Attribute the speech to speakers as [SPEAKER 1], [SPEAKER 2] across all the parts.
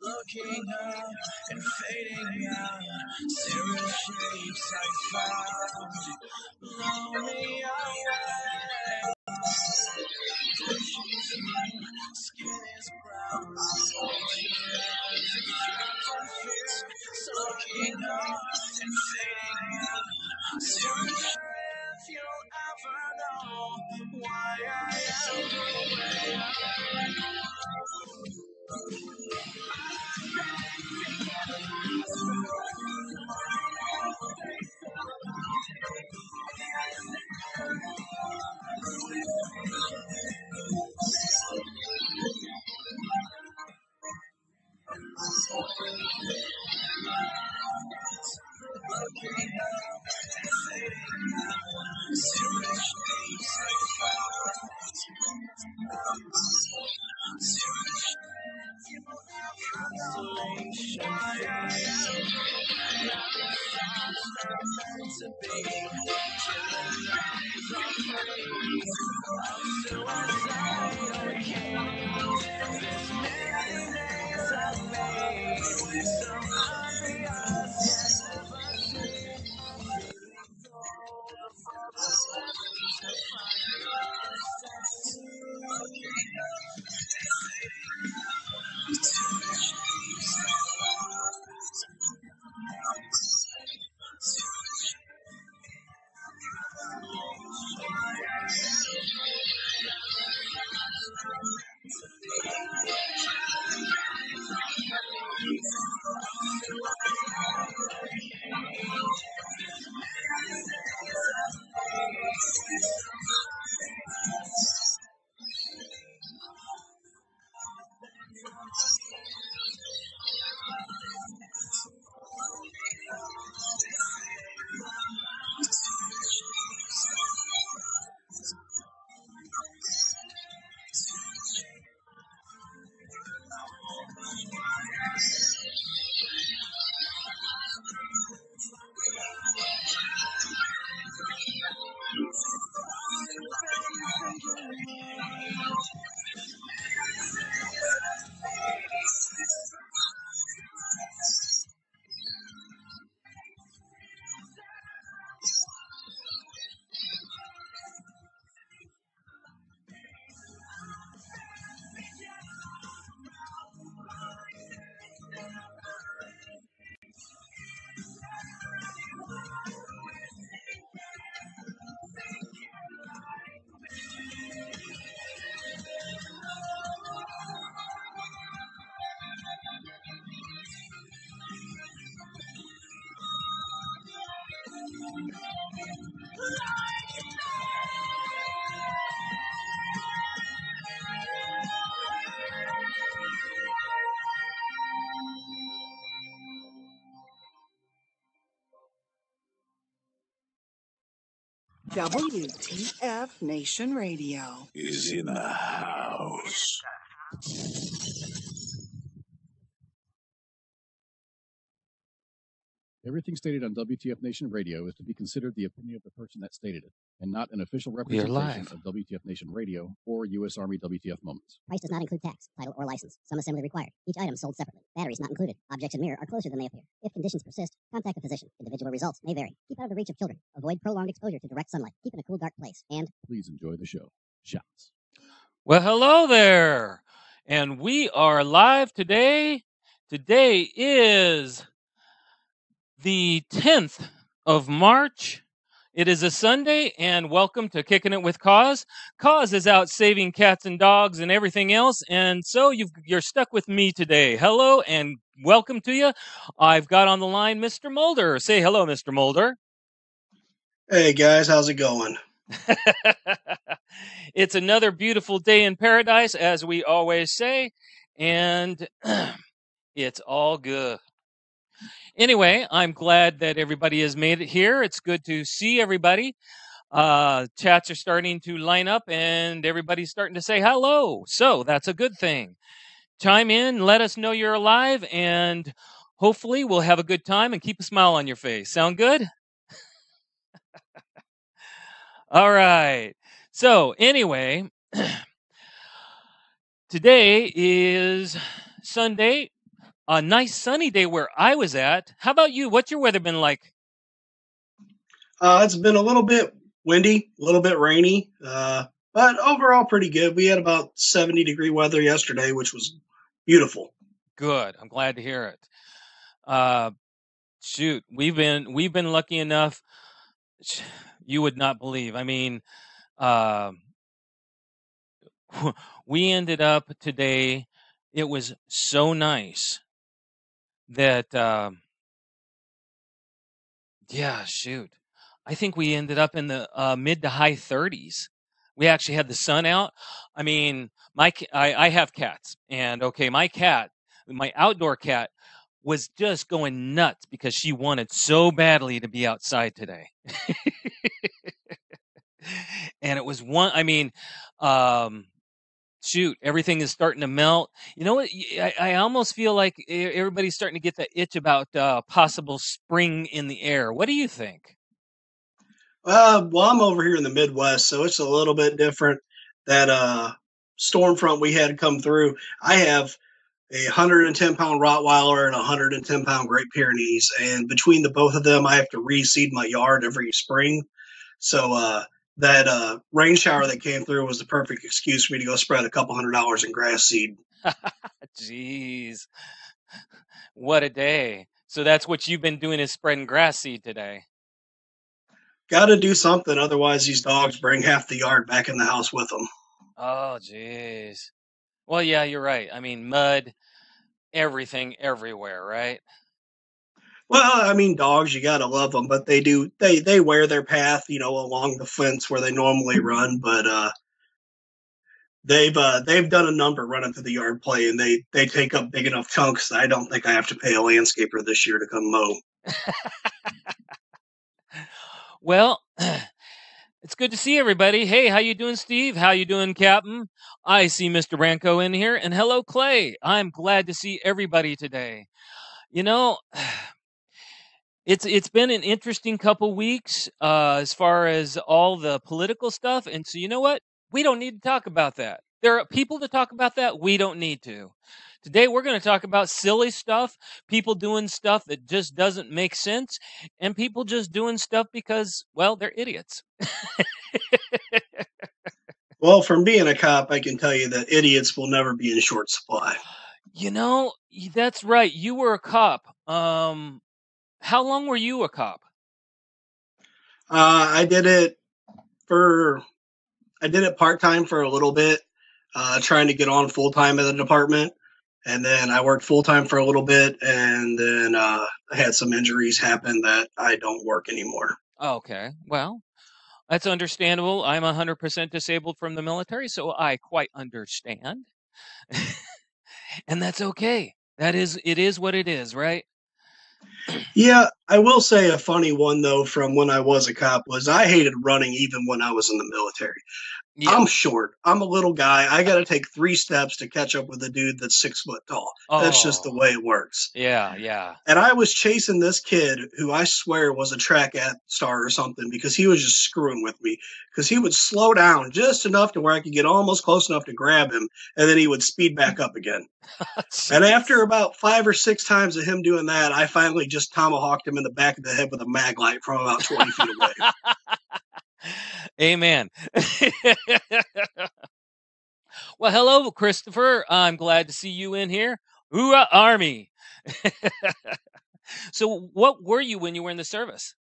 [SPEAKER 1] Looking up and fading out, zero shapes I found, blow me away. Skin is brown, looking up and fading out, zero if you'll ever know why I am the way I am.
[SPEAKER 2] WTF Nation Radio
[SPEAKER 1] is in the house.
[SPEAKER 3] Everything stated on WTF Nation Radio is to be considered the opinion of the person that stated it, and not an official
[SPEAKER 4] We are
[SPEAKER 3] representation
[SPEAKER 4] live.
[SPEAKER 3] of WTF Nation Radio or U.S. Army WTF Moments.
[SPEAKER 5] Price does not include tax, title, or license. Some assembly required. Each item sold separately. Batteries not included. Objects in mirror are closer than they appear. If conditions persist, contact a physician. Individual results may vary. Keep out of the reach of children. Avoid prolonged exposure to direct sunlight. Keep in a cool, dark place. And
[SPEAKER 3] Please enjoy the show. Shouts.
[SPEAKER 4] Well, hello there. And we are live today. Today is the 10th of March It is a Sunday, and welcome to Kicking It with Koz. Koz is out saving cats and dogs and everything else, and so you're stuck with me today. Hello, and welcome to you. I've got on the line Mr. Mulder. Say hello, Mr. Mulder.
[SPEAKER 6] Hey guys, how's it going?
[SPEAKER 4] It's another beautiful day in paradise, as we always say, and it's all good. Anyway, I'm glad that everybody has made it here. It's good to see everybody. Chats are starting to line up and everybody's starting to say hello. So that's a good thing. Chime in, let us know you're alive, and hopefully we'll have a good time and keep a smile on your face. Sound good? All right. So anyway, today is Sunday, a nice sunny day where I was at. How about you? What's your weather been like?
[SPEAKER 6] It's been a little bit windy, a little bit rainy, but overall pretty good. We had about 70-degree weather yesterday, which was beautiful.
[SPEAKER 4] Good. I'm glad to hear it. Shoot, we've been lucky enough. You would not believe. I mean, we ended up today. It was so nice that, yeah, shoot. I think we ended up in the mid to high 30s. We actually had the sun out. I mean, I have cats, and okay, my outdoor cat, was just going nuts because she wanted so badly to be outside today. And it was shoot, everything is starting to melt. You know what? I almost feel like everybody's starting to get that itch about possible spring in the air. What do you think?
[SPEAKER 6] Well, I'm over here in the Midwest, so it's a little bit different. That storm front we had come through. I have a 110-pound Rottweiler and a 110-pound Great Pyrenees, and between the both of them, I have to reseed my yard every spring. So that rain shower that came through was the perfect excuse for me to go spread a couple $100 in grass seed.
[SPEAKER 4] Jeez, what a day! So that's what you've been doing, is spreading grass seed today.
[SPEAKER 6] Got to do something, otherwise these dogs bring half the yard back in the house with them.
[SPEAKER 4] Oh, jeez. Well, yeah, you're right. I mean, mud, everything, everywhere, right?
[SPEAKER 6] Well, I mean, dogs, you gotta love them, but they wear their path, along the fence where they normally run. But they've done a number running through the yard play, and they take up big enough chunks that I don't think I have to pay a landscaper this year to come mow.
[SPEAKER 4] Well, it's good to see everybody. Hey, how you doing, Steve? How you doing, Captain? I see Mr. Branco in here, and hello, Clay. I'm glad to see everybody today. You know, it's been an interesting couple weeks as far as all the political stuff, and so you know what? We don't need to talk about that. There are people to talk about that. We don't need to. Today we're going to talk about silly stuff, people doing stuff that just doesn't make sense, and people just doing stuff because, well, they're idiots.
[SPEAKER 6] Well, from being a cop, I can tell you that idiots will never be in short supply.
[SPEAKER 4] You know, that's right. You were a cop. How long were you a cop?
[SPEAKER 6] I did it part-time for a little bit, trying to get on full-time at the department. And then I worked full-time for a little bit, and then I had some injuries happen that I don't work anymore.
[SPEAKER 4] Okay. Well, that's understandable. I'm 100% disabled from the military, so I quite understand. And that's okay. It is what it is, right?
[SPEAKER 6] Yeah, I will say a funny one, though, from when I was a cop was I hated running even when I was in the military.
[SPEAKER 4] Yeah.
[SPEAKER 6] I'm short. I'm a little guy. I got to take 3 steps to catch up with a dude that's 6 foot tall. That's just the way it works.
[SPEAKER 4] Yeah.
[SPEAKER 6] And I was chasing this kid who I swear was a track star or something, because he was just screwing with me, because he would slow down just enough to where I could get almost close enough to grab him, and then he would speed back up again. And after about 5 or 6 times of him doing that, I finally just tomahawked him in the back of the head with a mag light from about 20 feet away.
[SPEAKER 4] Amen. Well, hello, Christopher. I'm glad to see you in here. Hoorah, Army. So what were you when you were in the service?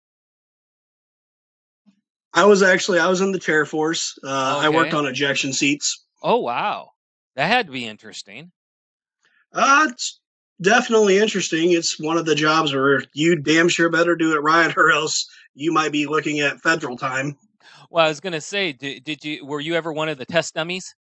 [SPEAKER 6] I was in the chair force. I worked
[SPEAKER 4] Okay.
[SPEAKER 6] on ejection seats.
[SPEAKER 4] Oh, wow. That had to be interesting.
[SPEAKER 6] It's definitely interesting. It's one of the jobs where you damn sure better do it right, or else you might be looking at federal time.
[SPEAKER 4] Well, I was going to say, were you ever one of the test dummies?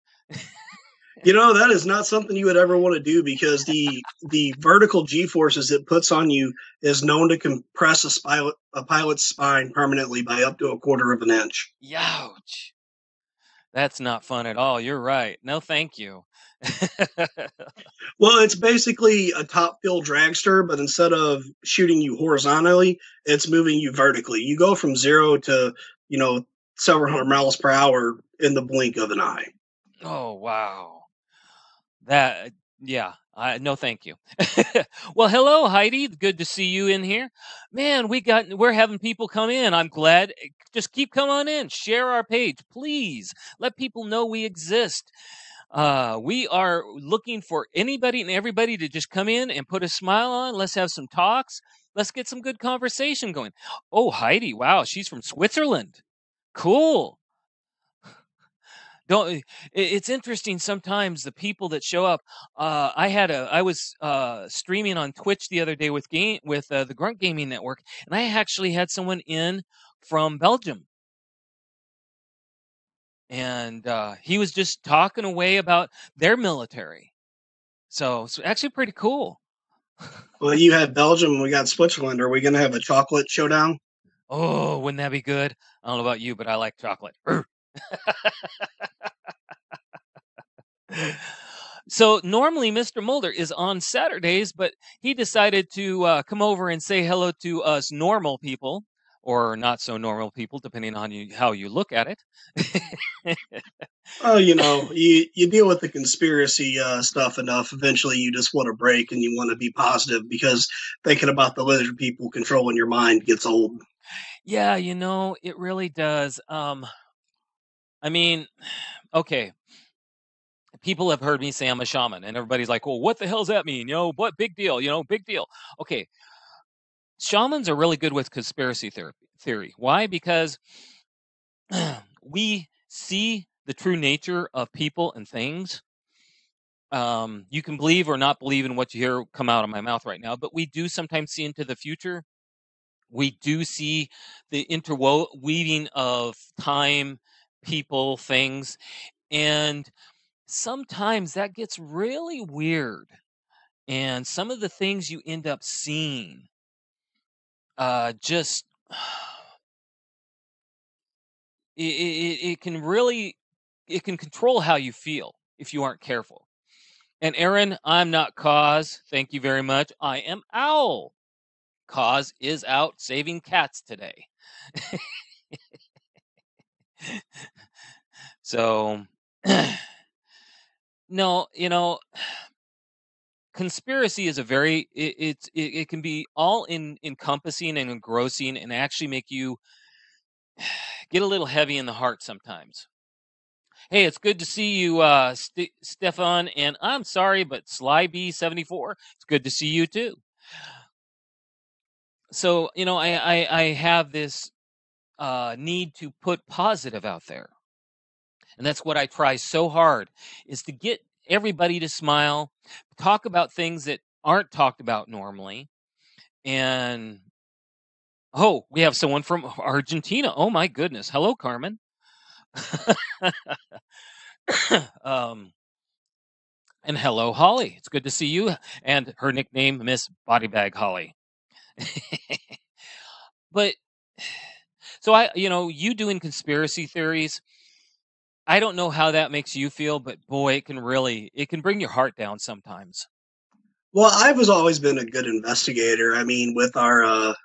[SPEAKER 6] You know, that is not something you would ever want to do because the vertical G forces it puts on you is known to compress a pilot's spine permanently by up to 1/4 of an inch.
[SPEAKER 4] Youch. That's not fun at all. You're right. No, thank you.
[SPEAKER 6] Well, it's basically a top fill dragster, but instead of shooting you horizontally, it's moving you vertically. You go from 0 to, several hundred miles per hour in the blink of an eye.
[SPEAKER 4] Oh, wow. That, yeah. No, thank you. Well, hello, Heidi. Good to see you in here. Man, we're having people come in. I'm glad. Just keep coming on in. Share our page, please. Let people know we exist. We are looking for anybody and everybody to just come in and put a smile on. Let's have some talks. Let's get some good conversation going. Oh, Heidi, wow, she's from Switzerland. Cool. It's interesting sometimes the people that show up. I was streaming on Twitch the other day with the Grunt Gaming Network, and I actually had someone in from Belgium. And he was just talking away about their military. So it's actually pretty cool.
[SPEAKER 6] Well, you had Belgium, we got Switzerland. Are we going to have a chocolate showdown?
[SPEAKER 4] Oh, wouldn't that be good? I don't know about you, but I like chocolate. So normally Mr. Mulder is on Saturdays, but he decided to come over and say hello to us normal people, or not so normal people, depending on how you look at it.
[SPEAKER 6] Oh, you deal with the conspiracy stuff enough. Eventually, you just want to break and you want to be positive because thinking about the lizard people controlling your mind gets old.
[SPEAKER 4] Yeah, it really does. I mean, okay. People have heard me say I'm a shaman, and everybody's like, well, what the hell does that mean? What big deal? Big deal. Okay. Shamans are really good with conspiracy theory. Why? Because we see the true nature of people and things. You can believe or not believe in what you hear come out of my mouth right now, but we do sometimes see into the future. We do see the interweaving of time, people, things, and sometimes that gets really weird. And some of the things you end up seeing just it can really control how you feel if you aren't careful. And Aaron, I'm not Koz. Thank you very much. I am Owl. Koz is out saving cats today. So no, conspiracy is it can be all encompassing and engrossing and actually make you get a little heavy in the heart sometimes. Hey, it's good to see you, Stefan, and I'm sorry, but Sly B74, it's good to see you too. So, I have this need to put positive out there. And that's what I try so hard, is to get everybody to smile, talk about things that aren't talked about normally. And, oh, we have someone from Argentina. Oh, my goodness. Hello, Carmen. And hello, Holly. It's good to see you. And her nickname, Miss Bodybag Holly. But so you doing conspiracy theories, I don't know how that makes you feel, but boy, it can bring your heart down sometimes.
[SPEAKER 6] Well, I've always been a good investigator. I mean, with our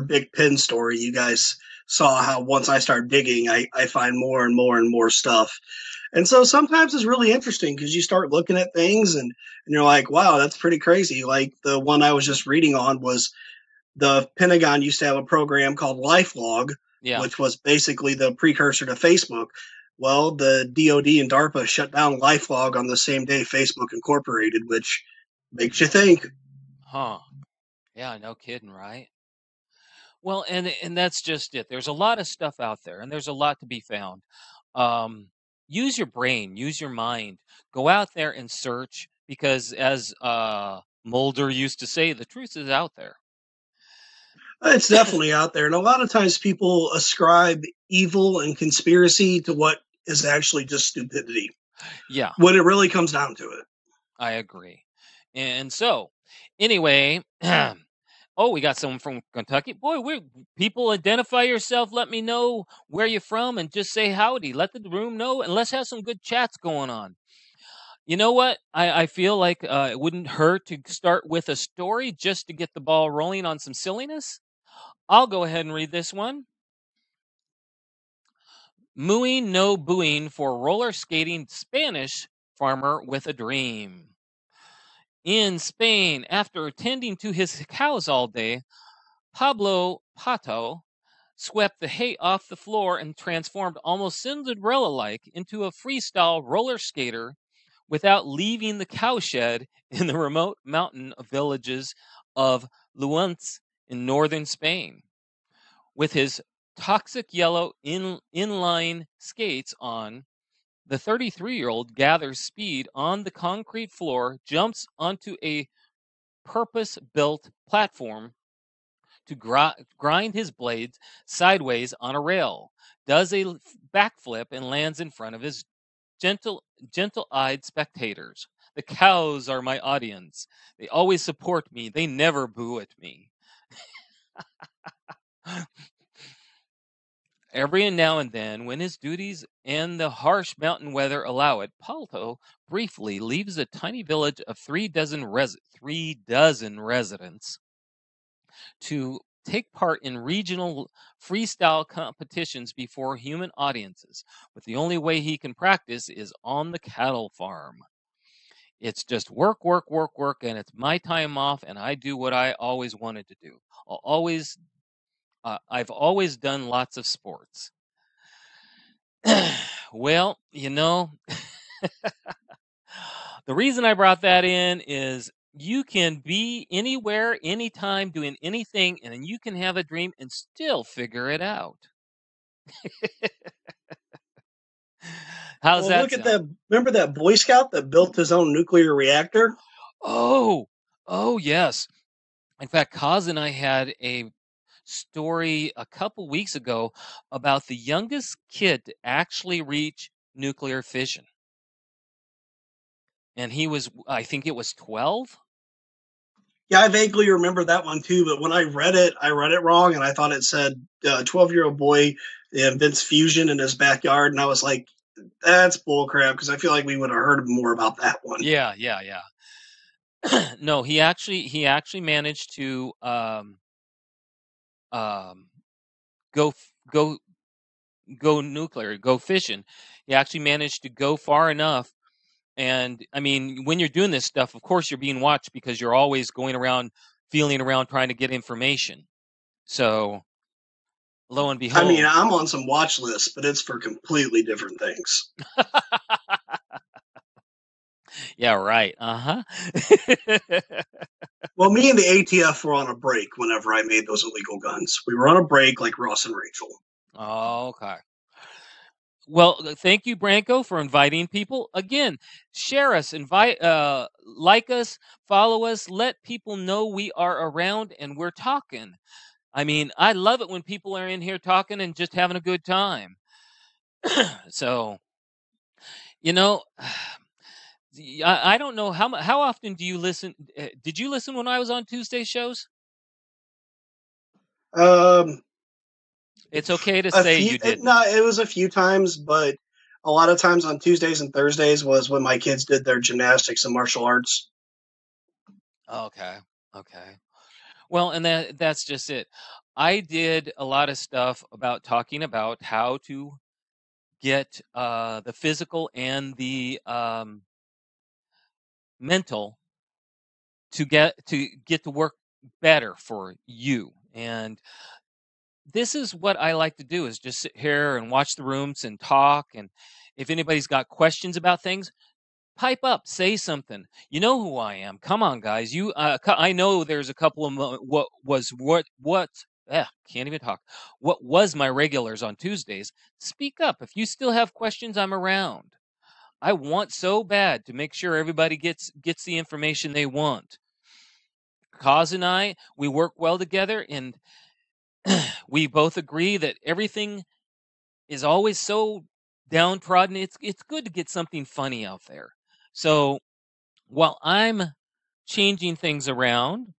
[SPEAKER 6] big pin story, you guys saw how once I start digging, I find more and more and more stuff. And so sometimes it's really interesting because you start looking at things and you're like, wow, that's pretty crazy. Like the one I was just reading on was the Pentagon used to have a program called LifeLog, which was basically the precursor to Facebook. Well, the DoD and DARPA shut down LifeLog on the same day Facebook incorporated, which makes you think.
[SPEAKER 4] Huh. Yeah, no kidding, right? Well, and that's just it. There's a lot of stuff out there, and there's a lot to be found. Um, use your brain, use your mind, go out there and search, because as Mulder used to say, the truth is out there.
[SPEAKER 6] It's definitely out there. And a lot of times people ascribe evil and conspiracy to what is actually just stupidity
[SPEAKER 4] Yeah,
[SPEAKER 6] when it really comes down to it.
[SPEAKER 4] I agree. And so, anyway, oh, we got someone from Kentucky. Boy, people identify yourself. Let me know where you're from, and just say howdy. Let the room know, and let's have some good chats going on. You know what? I feel like it wouldn't hurt to start with a story just to get the ball rolling on some silliness. I'll go ahead and read this one. Mooing no booing for roller skating Spanish farmer with a dream. In Spain, after attending to his cows all day, Pablo Pato swept the hay off the floor and transformed almost Cinderella-like into a freestyle roller skater without leaving the cowshed in the remote mountain villages of Luenz in northern Spain. With his toxic yellow inline skates on, the 33-year-old gathers speed on the concrete floor, jumps onto a purpose-built platform to grind his blades sideways on a rail, does a backflip, and lands in front of his gentle-eyed spectators. The cows are my audience. They always support me. They never boo at me. Every now and then, when his duties and the harsh mountain weather allow it, Palto briefly leaves a tiny village of 3 dozen residents to take part in regional freestyle competitions before human audiences, but the only way he can practice is on the cattle farm. It's just work, work, work, work, and it's my time off, and I do what I always wanted to do. I've always done lots of sports. Well, the reason I brought that in is you can be anywhere, anytime, doing anything, and then you can have a dream and still figure it out. How's
[SPEAKER 6] Well,
[SPEAKER 4] that
[SPEAKER 6] look at
[SPEAKER 4] sound?
[SPEAKER 6] that. Remember that Boy Scout that built his own nuclear reactor?
[SPEAKER 4] Oh, yes. In fact, Koz and I had a story a couple weeks ago about the youngest kid to actually reach nuclear fission. And I think it was 12.
[SPEAKER 6] Yeah, I vaguely remember that one too, but when I read it wrong, and I thought it said 12-year-old boy invents fusion in his backyard, and I was like, that's bullcrap, because I feel like we would have heard more about that one.
[SPEAKER 4] Yeah. No, he actually managed to go nuclear, go fission. He actually managed to go far enough. And I mean, when you're doing this stuff, of course you're being watched, because you're always going around, feeling around, trying to get information. So lo and behold.
[SPEAKER 6] I mean, I'm on some watch lists, but it's for completely different things.
[SPEAKER 4] Yeah, right. Uh-huh.
[SPEAKER 6] Well, me and the ATF were on a break whenever I made those illegal guns. We were on a break like Ross and Rachel.
[SPEAKER 4] Okay. Well, thank you, Branko, for inviting people. Again, share us, like us, follow us, let people know we are around and we're talking. I mean, I love it when people are in here talking and just having a good time. So, I don't know how often do you listen? Did you listen when I was on Tuesday shows? It's okay to say you didn't.
[SPEAKER 6] No, it was a few times, but a lot of times on Tuesdays and Thursdays was when my kids did their gymnastics and martial arts.
[SPEAKER 4] Okay. Well, and that's just it. I did a lot of stuff about talking about how to get the physical and the mental to get to work better for you. And this is what I like to do, is just sit here and watch the rooms and talk. And if anybody's got questions about things, pipe up, say something. You know who I am. Come on, guys. I know there's a couple of what's Can't even talk. What was my regulars on Tuesdays? Speak up. If you still have questions, I'm around. I want so bad to make sure everybody gets the information they want. Koz and I, we work well together, and we both agree that everything is always so downtrodden. It's good to get something funny out there. So while I'm changing things around,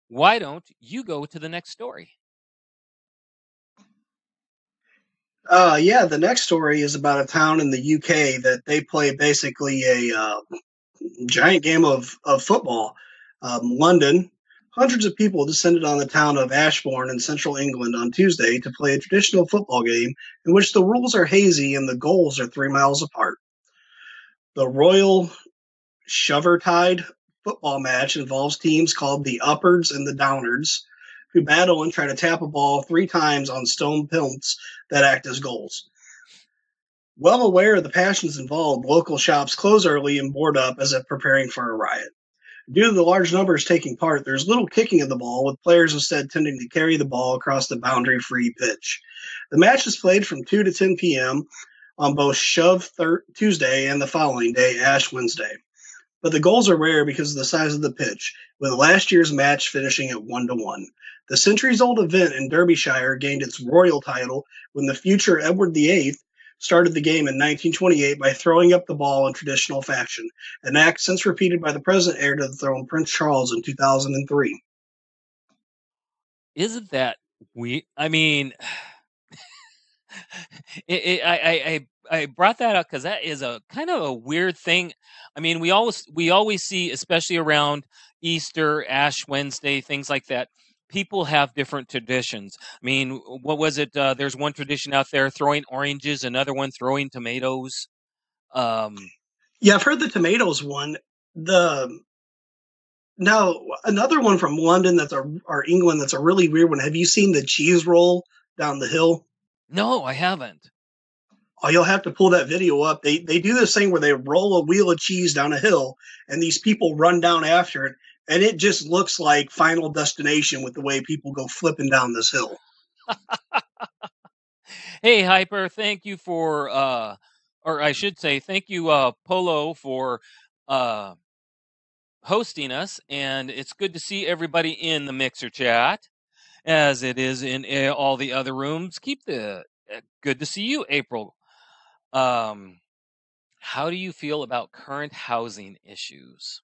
[SPEAKER 4] why don't you go to the next story?
[SPEAKER 6] Yeah, the next story is about a town in the UK that they play basically a giant game of football. London, hundreds of people descended on the town of Ashbourne in central England on Tuesday to play a traditional football game in which the rules are hazy and the goals are 3 miles apart. The Royal Shovertide football match involves teams called the Uppards and the Downards, who battle and try to tap a ball 3 times on stone plinths that act as goals. Well aware of the passions involved, local shops close early and board up as if preparing for a riot. Due to the large numbers taking part, there's little kicking of the ball, with players instead tending to carry the ball across the boundary-free pitch. The match is played from 2 to 10 p.m. on both Shove Tuesday and the following day, Ash Wednesday. But the goals are rare because of the size of the pitch, with last year's match finishing at 1-1. The centuries-old event in Derbyshire gained its royal title when the future Edward VIII started the game in 1928 by throwing up the ball in traditional fashion, an act since repeated by the present heir to the throne, Prince Charles, in 2003.
[SPEAKER 4] Isn't that we? I mean, I brought that up because that is a kind of a weird thing. I mean, we always see, especially around Easter, Ash Wednesday, things like that. People have different traditions. I mean, what was it? There's one tradition out there throwing oranges, another one throwing tomatoes.
[SPEAKER 6] Yeah, I've heard the tomatoes one. Now another one from London or England that's a really weird one. Have you seen the cheese roll down the hill?
[SPEAKER 4] No, I haven't.
[SPEAKER 6] Oh, you'll have to pull that video up. They do this thing where they roll a wheel of cheese down a hill, and these people run down after it, and it just looks like Final Destination with the way people go flipping down this hill.
[SPEAKER 4] Hey, Hyper, thank you for, or I should say, thank you, Polo, for uh, hosting us. And it's good to see everybody in the Mixer chat, as it is in all the other rooms. Good to see you, April. How do you feel about current housing issues?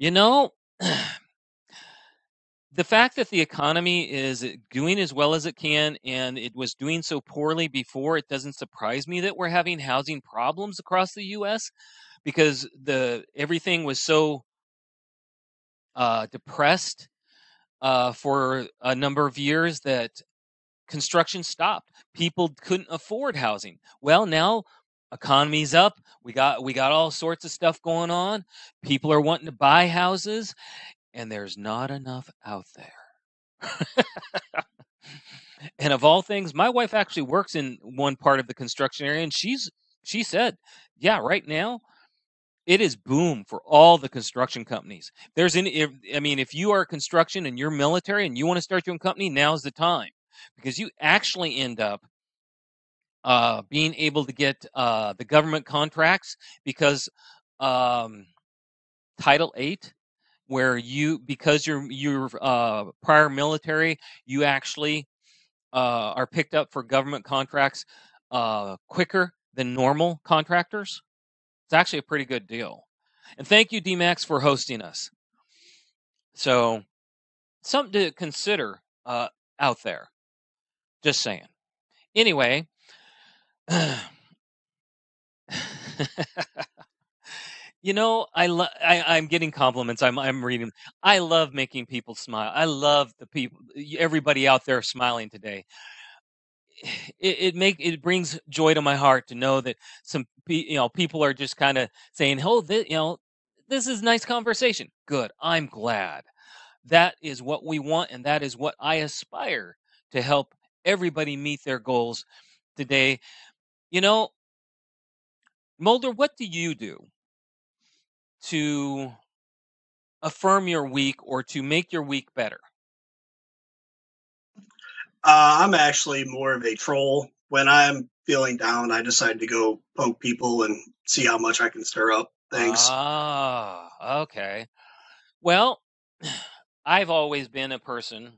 [SPEAKER 4] You know, the fact that the economy is doing as well as it can, and it was doing so poorly before, it doesn't surprise me that we're having housing problems across the U.S. because everything was so depressed for a number of years that construction stopped. People couldn't afford housing. Well, now economy's up. We got all sorts of stuff going on. People are wanting to buy houses, and there's not enough out there. And of all things, my wife actually works in one part of the construction area, and she said, yeah, right now it is boom for all the construction companies. If you are construction and you're military and you want to start your own company, now's the time, because you actually end up being able to get the government contracts because Title 8, where because you're prior military, you actually are picked up for government contracts quicker than normal contractors. It's actually a pretty good deal. And thank you, DMAX, for hosting us. So, something to consider out there. Just saying. Anyway, I'm getting compliments. I'm reading. I love making people smile. I love everybody out there smiling today. It brings joy to my heart to know that people are just kind of saying, "Oh, this is nice conversation." Good. I'm glad. That is what we want, and that is what I aspire to help everybody meet their goals today. Mulder, what do you do to affirm your week or to make your week better?
[SPEAKER 6] I'm actually more of a troll. When I'm feeling down, I decide to go poke people and see how much I can stir up things.
[SPEAKER 4] Ah, okay. Well, I've always been a person.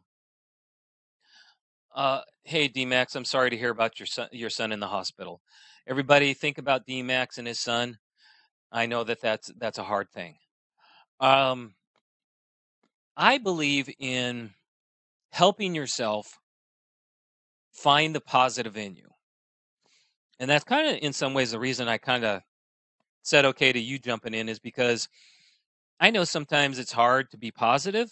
[SPEAKER 4] Hey, D-Max, I'm sorry to hear about your son in the hospital. Everybody think about D-Max and his son. I know that that's a hard thing. Um, I believe in helping yourself find the positive in you. And that's kind of in some ways the reason I kind of said okay to you jumping in is because I know sometimes it's hard to be positive,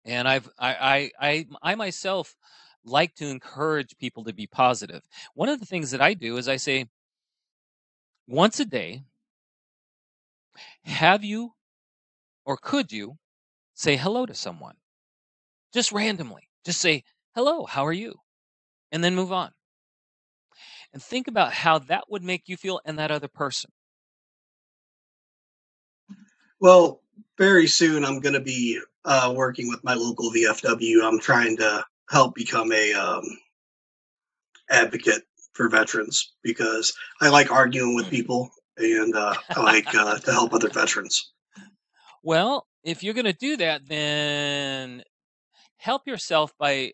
[SPEAKER 4] and I myself like to encourage people to be positive. One of the things that I do is I say once a day, have you or could you say hello to someone just randomly? Just say hello, how are you? And then move on. And think about how that would make you feel and that other person.
[SPEAKER 6] Well, very soon I'm going to be working with my local VFW. I'm trying to help become a advocate for veterans because I like arguing with people and I like to help other veterans.
[SPEAKER 4] Well, if you're going to do that, then help yourself by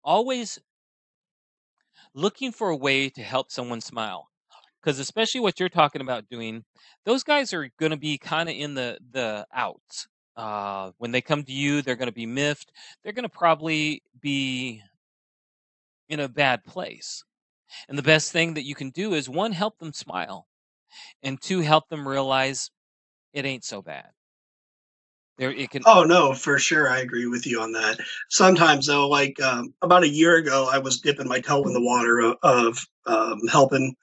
[SPEAKER 4] always looking for a way to help someone smile. Because especially what you're talking about doing, those guys are going to be kind of in the outs. When they come to you, they're going to be miffed. They're going to probably be in a bad place. And the best thing that you can do is one, help them smile, and two, help them realize it ain't so bad. There, it can.
[SPEAKER 6] Oh no, for sure, I agree with you on that. Sometimes though, like about a year ago, I was dipping my toe in the water of helping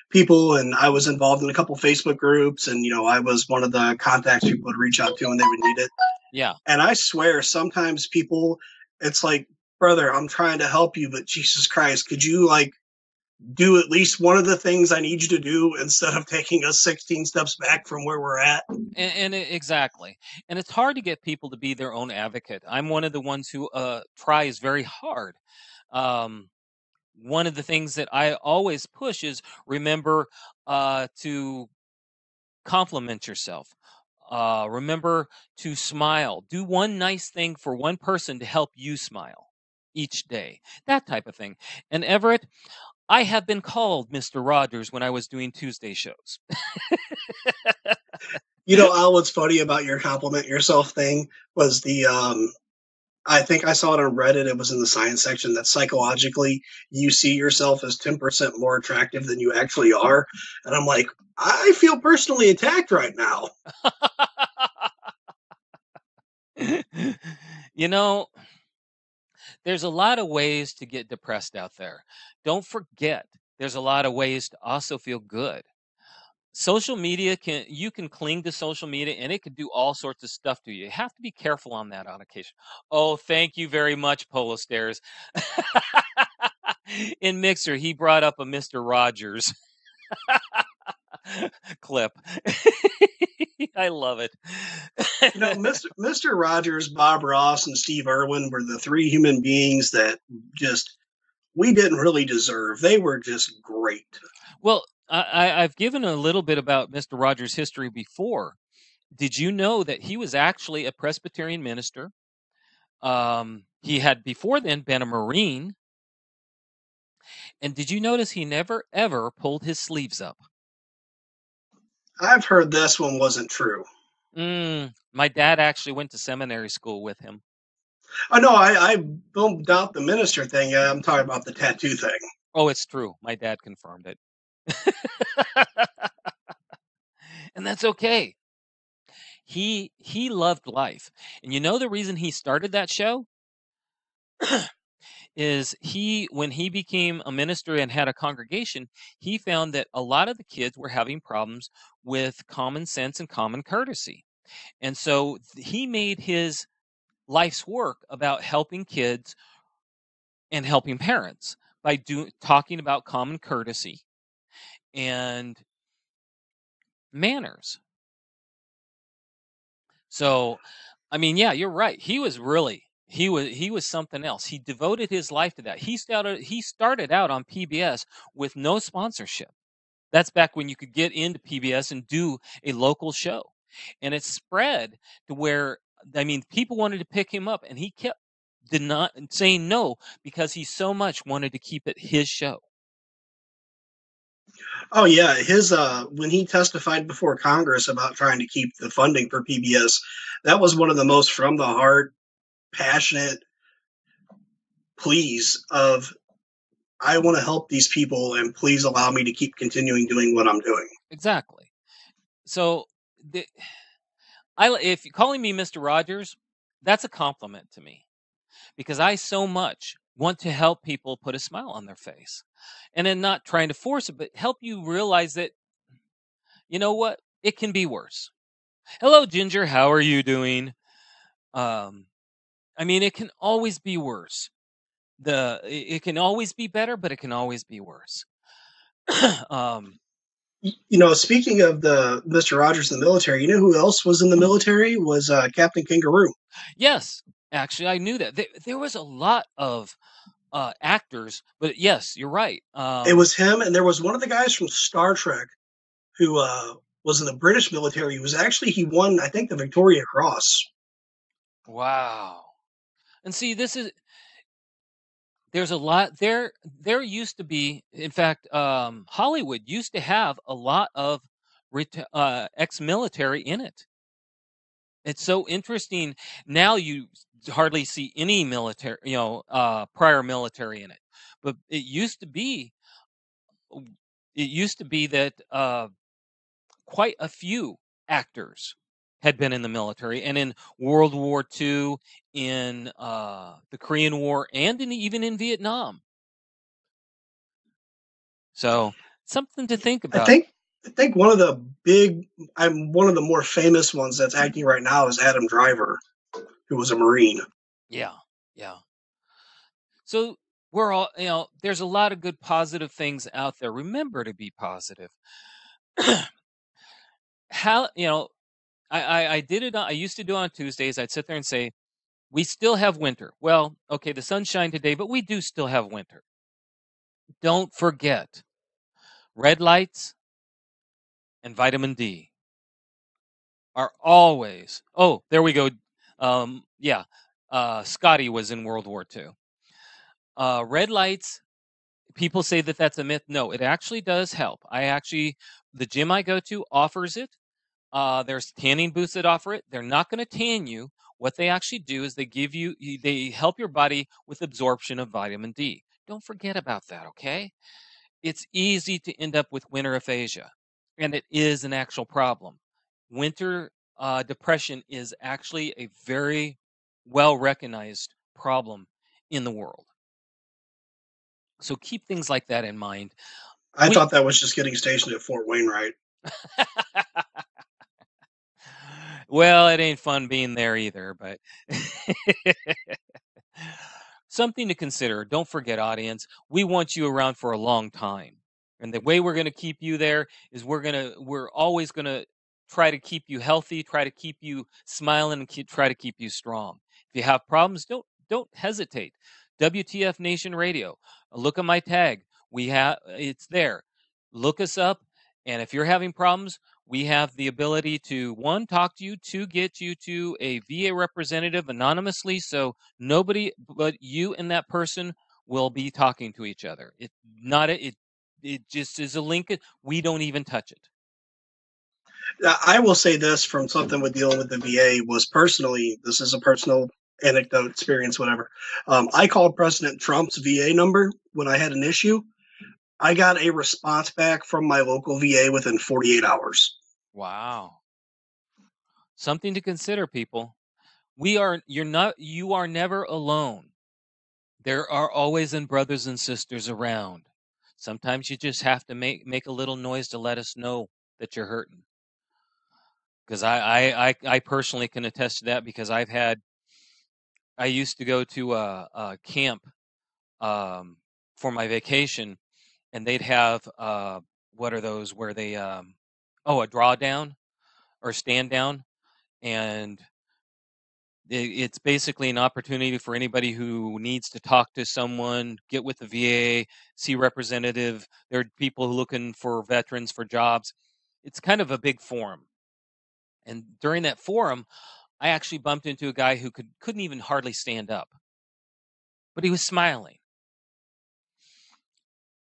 [SPEAKER 6] people, and I was involved in a couple Facebook groups, and I was one of the contacts people would reach out to when they would need it.
[SPEAKER 4] Yeah.
[SPEAKER 6] And I swear, sometimes people, it's like, brother, I'm trying to help you, but Jesus Christ, could you like do at least one of the things I need you to do instead of taking us 16 steps back from where we're at?
[SPEAKER 4] Exactly. And it's hard to get people to be their own advocate. I'm one of the ones who tries very hard. Um, one of the things that I always push is remember to compliment yourself. Remember to smile. Do one nice thing for one person to help you smile each day. That type of thing. And Everett, I have been called Mr. Rogers when I was doing Tuesday shows.
[SPEAKER 6] Al, what's funny about your compliment yourself thing was I think I saw it on Reddit. It was in the science section that psychologically you see yourself as 10% more attractive than you actually are. And I'm like, I feel personally attacked right now.
[SPEAKER 4] There's a lot of ways to get depressed out there. Don't forget, there's a lot of ways to also feel good. Social media you can cling to social media and it can do all sorts of stuff to you. You have to be careful on that on occasion. Oh, thank you very much, Polo Stairs. In Mixer, he brought up a Mr. Rogers clip. I love it.
[SPEAKER 6] Mr. Rogers, Bob Ross, and Steve Irwin were the three human beings that we didn't really deserve. They were just great.
[SPEAKER 4] Well, I've given a little bit about Mr. Rogers' history before. Did you know that he was actually a Presbyterian minister? He had before then been a Marine. And did you notice he never, ever pulled his sleeves up?
[SPEAKER 6] I've heard this one wasn't true.
[SPEAKER 4] My dad actually went to seminary school with him.
[SPEAKER 6] Oh, no, I don't doubt the minister thing. I'm talking about the tattoo thing.
[SPEAKER 4] Oh, it's true. My dad confirmed it. And that's okay. He loved life. And you know the reason he started that show? Is when he became a minister and had a congregation, he found that a lot of the kids were having problems with common sense and common courtesy. And so he made his life's work about helping kids and helping parents by talking about common courtesy and manners. So, I mean, yeah, you're right. He was really He was something else. He devoted his life to that. He started out on PBS with no sponsorship. That's back when you could get into PBS and do a local show. And it spread to where, I mean, people wanted to pick him up, and he kept did not saying no because he so much wanted to keep it his show.
[SPEAKER 6] Oh yeah, his when he testified before Congress about trying to keep the funding for PBS, that was one of the most from the heart, passionate pleas of I want to help these people and please allow me to keep continuing doing what I'm doing.
[SPEAKER 4] Exactly. So if you're calling me Mr. Rogers, that's a compliment to me because I so much want to help people put a smile on their face. And then not trying to force it, but help you realize that, you know what, it can be worse. Hello, Ginger. How are you doing? I mean, it can always be worse. It can always be better, but it can always be worse.
[SPEAKER 6] You know, speaking of the Mr. Rogers in the military, you know who else was in the military? Was Captain Kangaroo.
[SPEAKER 4] Yes, actually, I knew that. There was a lot of actors, but yes, you're right.
[SPEAKER 6] It was him, and there was one of the guys from Star Trek who was in the British military. He won, I think, the Victoria Cross.
[SPEAKER 4] Wow. And see, there's a lot there. There used to be, in fact, Hollywood used to have a lot of ex-military in it. It's so interesting. Now you hardly see any military, prior military in it. But it used to be that quite a few actors had been in the military, and in World War II, in the Korean War, and even in Vietnam. So something to think
[SPEAKER 6] I
[SPEAKER 4] about.
[SPEAKER 6] think one of the more famous ones that's acting right now is Adam Driver, who was a Marine.
[SPEAKER 4] Yeah. So we're all, there's a lot of good positive things out there. Remember to be positive. How, I did it. I used to do it on Tuesdays. I'd sit there and say, we still have winter. Well, okay, the sun shined today, but we do still have winter. Don't forget red lights and vitamin D are always. Oh, there we go. Scotty was in World War II. Red lights. People say that that's a myth. No, it actually does help. The gym I go to offers it. There's tanning booths that offer it. They're not going to tan you. What they actually do is they help your body with absorption of vitamin D. Don't forget about that, okay? It's easy to end up with winter aphasia, and it is an actual problem. Winter depression is actually a very well recognized problem in the world. So keep things like that in mind.
[SPEAKER 6] I thought that was just getting stationed at Fort Wainwright.
[SPEAKER 4] Well, it ain't fun being there either, but something to consider. Don't forget, audience, we want you around for a long time. And the way we're going to keep you there is we're always going to try to keep you healthy, try to keep you smiling, and try to keep you strong. If you have problems, don't hesitate. WTF Nation Radio. Look at my tag. It's there. Look us up, and if you're having problems, we have the ability to, one, talk to you, two, get you to a VA representative anonymously, so nobody but you and that person will be talking to each other. It just is a link. We don't even touch it.
[SPEAKER 6] I will say this from something with dealing with the VA was personally, this is a personal anecdote, experience, whatever. I called President Trump's VA number when I had an issue. I got a response back from my local VA within 48 hours.
[SPEAKER 4] Wow. Something to consider, people. You are never alone. There are always brothers and sisters around. Sometimes you just have to make a little noise to let us know that you're hurting. Because I personally can attest to that, because I used to go to a camp for my vacation, and they'd have what are those where they a drawdown or stand down, and It's basically an opportunity for anybody who needs to talk to someone, get with the VA, see representative. There are people looking for veterans for jobs. It's kind of a big forum. And during that forum, I actually bumped into a guy who couldn't even hardly stand up, but he was smiling.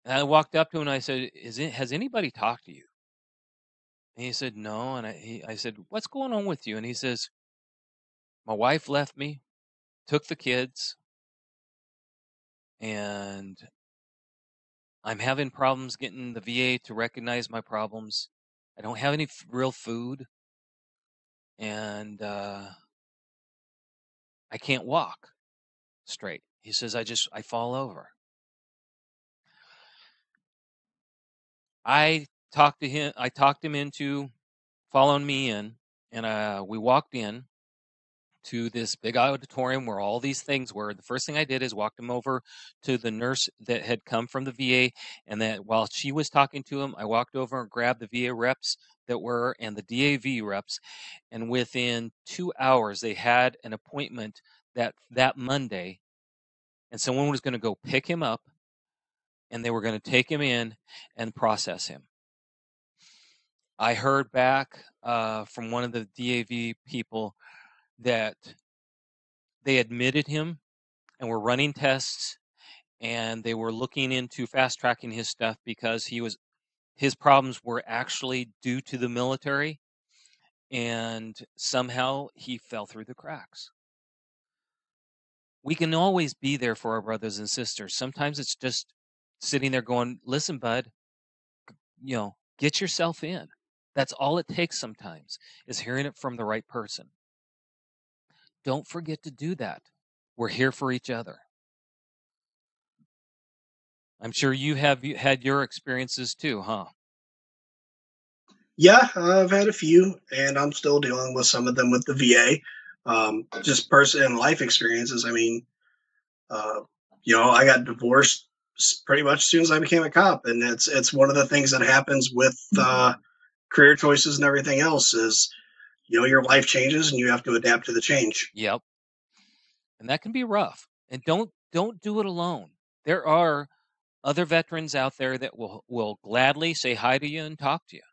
[SPEAKER 4] And I walked up to him and I said, has anybody talked to you? And he said, no. And I said, what's going on with you? And he says, my wife left me, took the kids, and I'm having problems getting the VA to recognize my problems. I don't have any real food, and I can't walk straight. He says, I fall over. I talked him into following me in, and we walked in to this big auditorium where all these things were. The first thing I did is walked him over to the nurse that had come from the VA, and that while she was talking to him, I walked over and grabbed the VA reps that were and the DAV reps, and within 2 hours they had an appointment that Monday, and someone was going to go pick him up, and they were going to take him in and process him. I heard back from one of the DAV people that they admitted him and were running tests, and they were looking into fast tracking his stuff because his problems were actually due to the military, and somehow he fell through the cracks. We can always be there for our brothers and sisters. Sometimes it's just sitting there going, listen, bud, get yourself in. That's all it takes sometimes, is hearing it from the right person. Don't forget to do that. We're here for each other. I'm sure you have had your experiences too, huh?
[SPEAKER 6] Yeah, I've had a few, and I'm still dealing with some of them with the VA. Just personal and life experiences. I mean, I got divorced pretty much as soon as I became a cop, and it's one of the things that happens with career choices and everything else is, your life changes and you have to adapt to the change.
[SPEAKER 4] Yep. And that can be rough. And don't do it alone. There are other veterans out there that will gladly say hi to you and talk to you.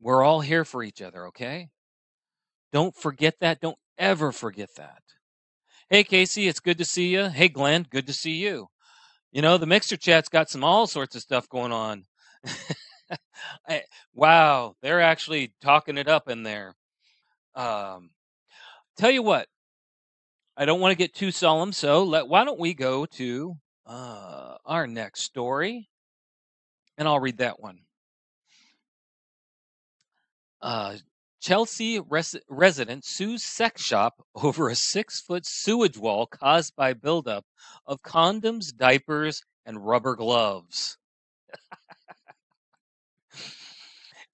[SPEAKER 4] We're all here for each other, okay? Don't forget that. Don't ever forget that. Hey, Casey, it's good to see you. Hey, Glenn, good to see you. The Mixer chat's got all sorts of stuff going on. Wow, they're actually talking it up in there. Tell you what, I don't want to get too solemn, so why don't we go to our next story, and I'll read that one. Chelsea resident sues sex shop over a 6-foot sewage wall caused by buildup of condoms, diapers, and rubber gloves.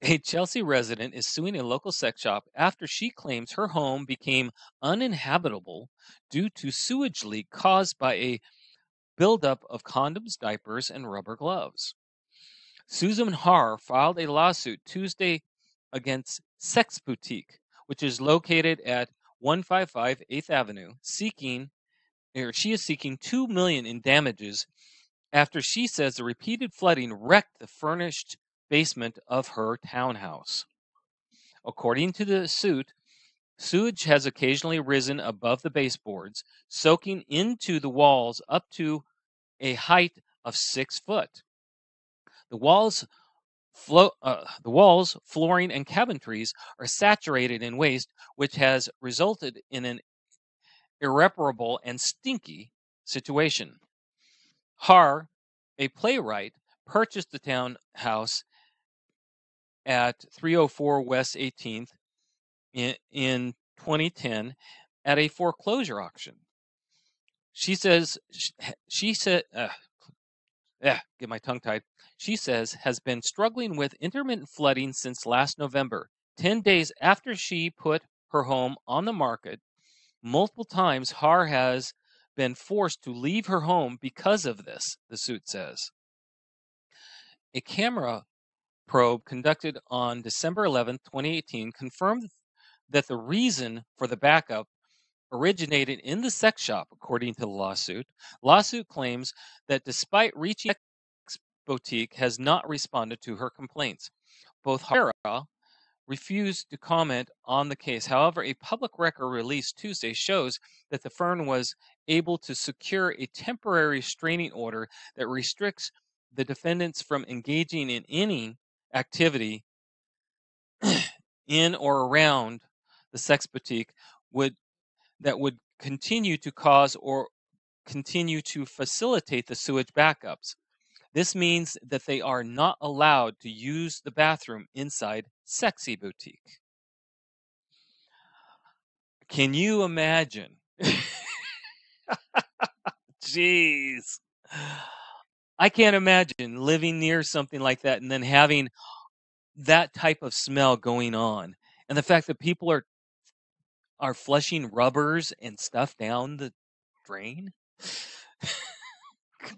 [SPEAKER 4] A Chelsea resident is suing a local sex shop after she claims her home became uninhabitable due to sewage leak caused by a buildup of condoms, diapers, and rubber gloves. Susan Har filed a lawsuit Tuesday against Sex Boutique, which is located at 155 8th Avenue, she is seeking $2 million in damages after she says the repeated flooding wrecked the furnished basement of her townhouse. According to the suit, sewage has occasionally risen above the baseboards, soaking into the walls up to a height of 6 foot. The walls, flooring, and cabinetries are saturated in waste, which has resulted in an irreparable and stinky situation. Har, a playwright, purchased the townhouse at 304 West 18th in 2010 at a foreclosure auction. She said, get my tongue tied. She says has been struggling with intermittent flooding since last November, 10 days after she put her home on the market. Multiple times, Har has been forced to leave her home because of this, the suit says. A camera probe conducted on December 11, 2018, confirmed that the reason for the backup originated in the sex shop, according to the lawsuit. Lawsuit claims that despite reaching the sex boutique has not responded to her complaints. Both Hara refused to comment on the case. However, a public record released Tuesday shows that the firm was able to secure a temporary restraining order that restricts the defendants from engaging in any activity in or around the sex boutique that would continue to cause or continue to facilitate the sewage backups. This means that they are not allowed to use the bathroom inside Sexy Boutique. Can you imagine? Jeez. I can't imagine living near something like that and then having that type of smell going on. And the fact that people are flushing rubbers and stuff down the drain.